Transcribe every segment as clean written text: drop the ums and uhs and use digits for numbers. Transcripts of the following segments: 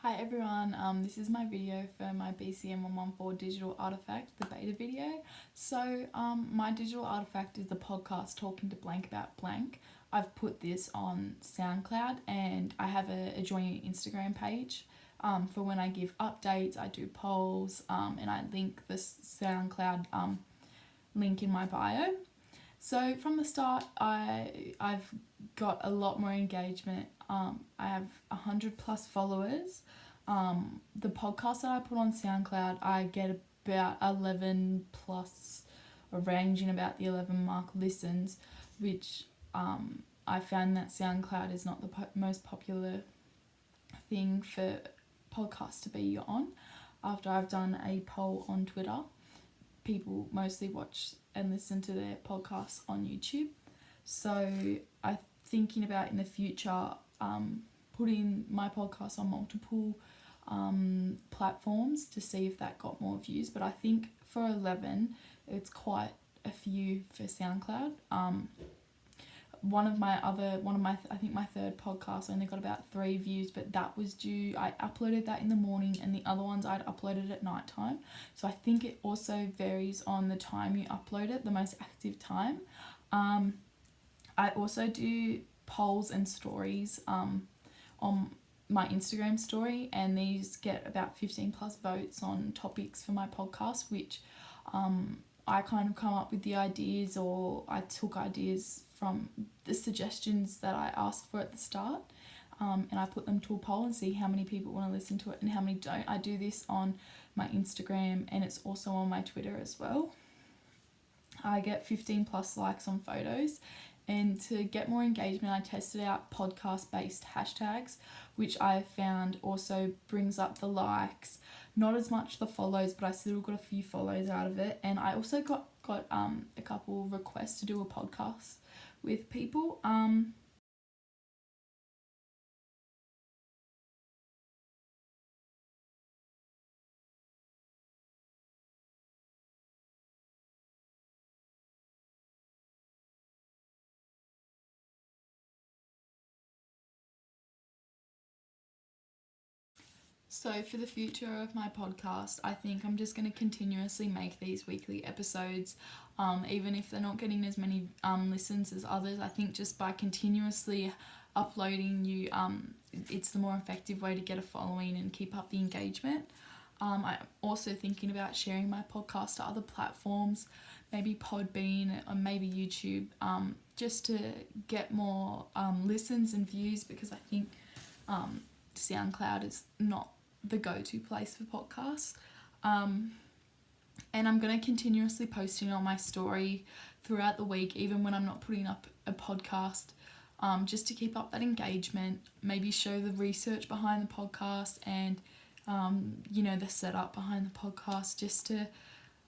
Hi everyone, this is my video for my BCM114 digital artifact, the beta video. So my digital artifact is the podcast Talking to Blank About Blank. I've put this on SoundCloud and I have a joint Instagram page for when I give updates. I do polls and I link the SoundCloud link in my bio. So from the start, I've got a lot more engagement. I have 100 plus followers. The podcast that I put on SoundCloud, I get about 11 plus, ranging about the 11 mark listens, which I found that SoundCloud is not the most popular thing for podcasts to be on. After I've done a poll on Twitter, people mostly watch and listen to their podcasts on YouTube. So I'm thinking about in the future putting my podcast on multiple platforms to see if that got more views. But I think for 11, it's quite a few for SoundCloud. I think my third podcast only got about 3 views, but that was due, I uploaded that in the morning and the other ones I'd uploaded at night time. So I think it also varies on the time you upload it, the most active time. I also do polls and stories on my Instagram story, and these get about 15 plus votes on topics for my podcast, which I kind of come up with the ideas, or I took ideas from the suggestions that I asked for at the start, and I put them to a poll and see how many people want to listen to it and how many don't. I do this on my Instagram and it's also on my Twitter as well. I get 15 plus likes on photos, and to get more engagement I tested out podcast based hashtags, which I found also brings up the likes, not as much the follows, but I still got a few follows out of it. And I also got a couple requests to do a podcast with people. So for the future of my podcast, I think I'm just going to continuously make these weekly episodes, even if they're not getting as many listens as others. I think just by continuously uploading it's the more effective way to get a following and keep up the engagement. I'm also thinking about sharing my podcast to other platforms, maybe Podbean or maybe YouTube, just to get more listens and views, because I think SoundCloud is not the go-to place for podcasts. And I'm going to continuously posting on my story throughout the week, even when I'm not putting up a podcast, just to keep up that engagement, maybe show the research behind the podcast and the setup behind the podcast.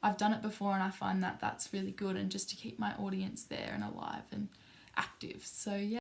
I've done it before and I find that that's really good, and just to keep my audience there and alive and active. So yeah.